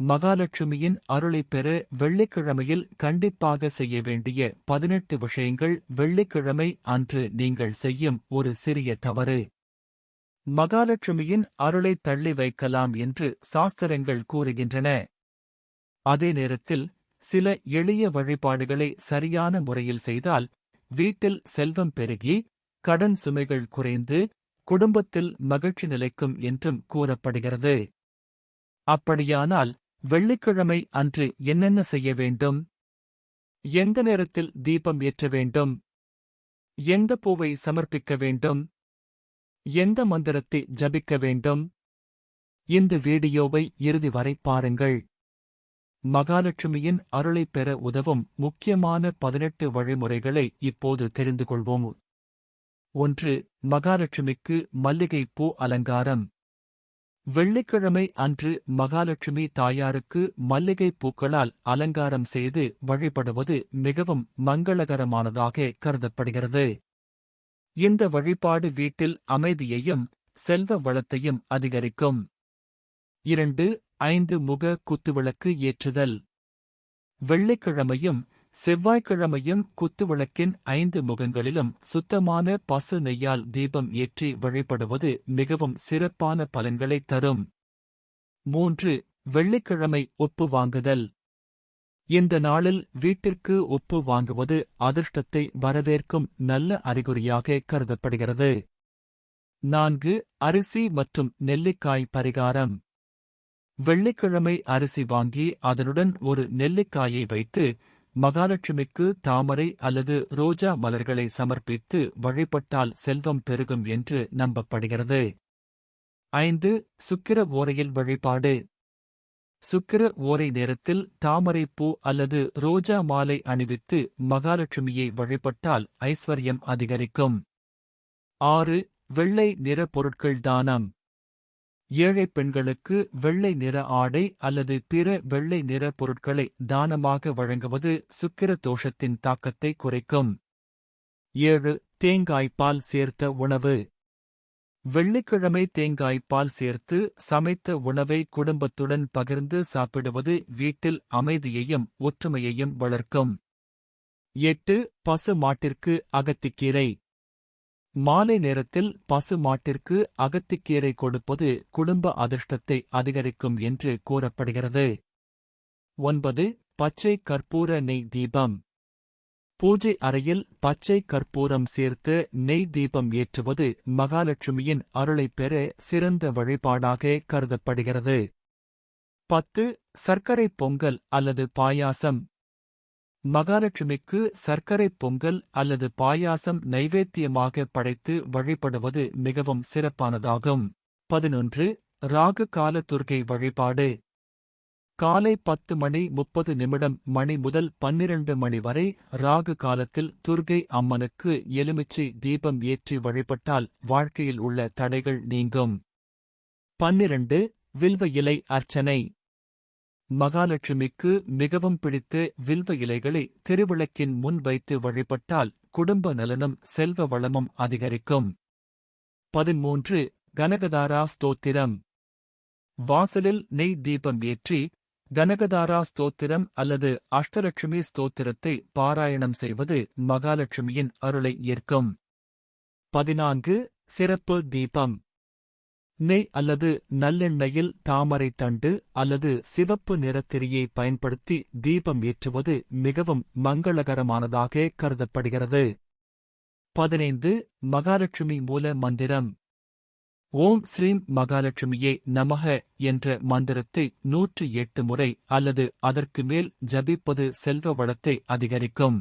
மகாலட்சுமியின் அருளைப் பெற வெள்ளிக்கிழமையில் கண்டிப்பாக செய்ய வேண்டிய 18 விஷயங்கள். வெள்ளிக்கிழமை அன்று நீங்கள் செய்யும் ஒரு சிறிய தவறு மகாலட்சுமியின் அருளை தள்ளி வைக்கலாம் என்று சாஸ்திரங்கள் கூறுகின்றன. அதே நேரத்தில் சில எளிய வழிபாடுகளை சரியான முறையில் செய்தால் வீட்டில் செல்வம் பெருகி கடன் சுமைகள் குறைந்து குடும்பத்தில் மகிழ்ச்சி நிலைக்கும் என்றும் கூறப்படுகிறது. அப்படியானால் வெள்ளிக்கிழமை அன்று என்னென்ன செய்ய வேண்டும்? எந்த நேரத்தில் தீபம் ஏற்ற வேண்டும்? எந்த பூவை சமர்ப்பிக்க வேண்டும்? எந்த மந்திரத்தை ஜபிக்க வேண்டும்? இந்த வீடியோவை இறுதி வரை பாருங்கள். மகாலட்சுமியின் அருளைப் பெற உதவும் முக்கியமான 18 வழிமுறைகளை இப்போது தெரிந்து கொள்வோம். 1. மகாலட்சுமிக்கு மல்லிகை பூ அலங்காரம். வெள்ளிக்கிழமை அன்று மகாலட்சுமி தாயாருக்கு மல்லிகை பூக்களால் அலங்காரம் செய்து வழிபடுவது மிகவும் மங்களகரமானதாக கருதப்படுகிறது. இந்த வழிபாடு வீட்டில் அமைதியையும் செல்வ வளத்தையும் அதிகரிக்கும். 2. 5 முக குத்துவிளக்கு ஏற்றுதல். வெள்ளிக்கிழமையும் செவ்வாய்க்கிழமையும் குத்துவிளக்கின் 5 முகங்களிலும் சுத்தமான பசு நெய்யால் தீபம் ஏற்றி வழிபடுவது மிகவும் சிறப்பான பலன்களைத் தரும். 3. வெள்ளிக்கிழமை உப்பு வாங்குதல். இந்த நாளில் வீட்டிற்கு உப்பு வாங்குவது அதிர்ஷ்டத்தை வரவேற்கும் நல்ல அறிகுறியாக கருதப்படுகிறது. 4. அரிசி மற்றும் நெல்லிக்காய் பரிகாரம். வெள்ளிக்கிழமை அரிசி வாங்கி அதனுடன் ஒரு நெல்லிக்காயை வைத்து மகாலட்சுமிக்கு தாமரை அல்லது ரோஜா மலர்களை சமர்ப்பித்து வழிபட்டால் செல்வம் பெருகும் என்று நம்பப்படுகிறது. 5. சுக்கிர ஓரையில் வழிபாடு. சுக்கிர ஓரை நேரத்தில் தாமரை பூ அல்லது ரோஜா மாலை அணிவித்து மகாலட்சுமியை வழிபட்டால் ஐஸ்வர்யம் அதிகரிக்கும். 6. வெள்ளை நிற பொருட்கள் தானம். ஏழை பெண்களுக்கு வெள்ளை நிற ஆடை அல்லது பிற வெள்ளை நிற பொருட்களை தானமாக வழங்குவது சுக்கிர தோஷத்தின் தாக்கத்தை குறைக்கும். 7. தேங்காய்பால் சேர்த்த உணவு. வெள்ளிக்கிழமை தேங்காய்பால் சேர்த்து சமைத்த உணவை குடும்பத்துடன் பகிர்ந்து சாப்பிடுவது வீட்டில் அமைதியையும் ஒற்றுமையையும் வளர்க்கும். 8. பசு மாட்டிற்கு அகத்திக்கீரை. மாலை நேரத்தில் பசு மாட்டிற்கு அகத்திக்கீரை கொடுப்பது குடும்ப அதிர்ஷ்டத்தை அதிகரிக்கும் என்று கூறப்படுகிறது. 9. பச்சை கற்பூர நெய் தீபம். பூஜை அறையில் பச்சை கற்பூரம் சேர்த்து நெய் தீபம் ஏற்றுவது மகாலட்சுமியின் அருளைப் பெற சிறந்த வழிபாடாக கருதப்படுகிறது. 10. சர்க்கரை பொங்கல் அல்லது பாயாசம். மகாலட்சுமிக்கு சர்க்கரை பொங்கல் அல்லது பாயாசம் நைவேத்தியமாக படைத்து வழிபடுவது மிகவும் சிறப்பானதாகும். 11. ராகு கால துர்க்கை வழிபாடு. காலை 10:30 மணி முதல் 12 மணி வரை ராகு காலத்தில் துர்க்கை அம்மனுக்கு எலுமிச்சை தீபம் ஏற்றி வழிபட்டால் வாழ்க்கையில் உள்ள தடைகள் நீங்கும். 12. வில்வ இலை அர்ச்சனை. மகாலட்சுமிக்கு மிகவும் பிடித்த வில்வ இலைகளை திருவிளக்கின் முன் வைத்து வழிபட்டால் குடும்ப நலனும் செல்வ வளமும் அதிகரிக்கும். 13. கனகதாரா ஸ்தோத்திரம். வாசலில் நெய் தீபம் ஏற்றி கனகதாரா ஸ்தோத்திரம் அல்லது அஷ்டலட்சுமி ஸ்தோத்திரத்தை பாராயணம் செய்வது மகாலட்சுமியின் அருளை ஈர்க்கும். 14. சிறப்பு தீபம். நெய் அல்லது நல்லெண்ணெயில் தாமரை தண்டு அல்லது சிவப்பு நிறத்திரியை பயன்படுத்தி தீபம் ஏற்றுவது மிகவும் மங்களகரமானதாக கருதப்படுகிறது. 15. மகாலட்சுமி மூல மந்திரம். ஓம் ஸ்ரீம் மகாலட்சுமியே நமக என்ற மந்திரத்தை 108 முறை அல்லது அதற்கு மேல் ஜபிப்பது செல்வ வளத்தை அதிகரிக்கும்.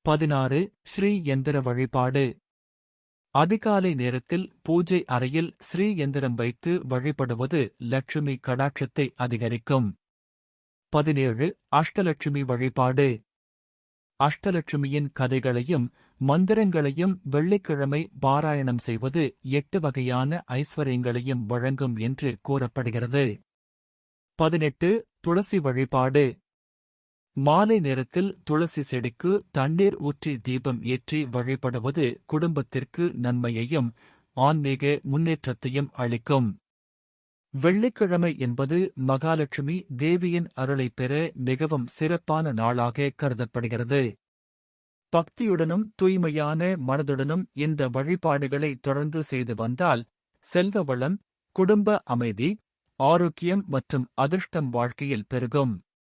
16. ஸ்ரீ யந்திர வழிபாடு. அதிகாலை நேரத்தில் பூஜை அறையில் ஸ்ரீ யந்திரம் வைத்து வழிபடுவது லட்சுமி கடாட்சத்தை அதிகரிக்கும். 17. அஷ்டலட்சுமி வழிபாடு. அஷ்டலட்சுமியின் கதைகளையும் மந்திரங்களையும் வெள்ளிக்கிழமை பாராயணம் செய்வது 8 வகையான ஐஸ்வர்யங்களையும் வழங்கும் என்று கூறப்படுகிறது. 18. துளசி வழிபாடு. மாலை நேரத்தில் துளசி செடிக்கு தண்ணீர் ஊற்றி தீபம் ஏற்றி வழிபடுவது குடும்பத்திற்கு நன்மையையும் ஆன்மீக முன்னேற்றத்தையும் அளிக்கும். வெள்ளிக்கிழமை என்பது மகாலட்சுமி தேவியின் அருளைப் பெற மிகவும் சிறப்பான நாளாக கருதப்படுகிறது. பக்தியுடனும் தூய்மையான மனதுடனும் இந்த வழிபாடுகளை தொடர்ந்து செய்து வந்தால் செல்வ வளம், குடும்ப அமைதி, ஆரோக்கியம் மற்றும் அதிர்ஷ்டம் வாழ்க்கையில் பெருகும்.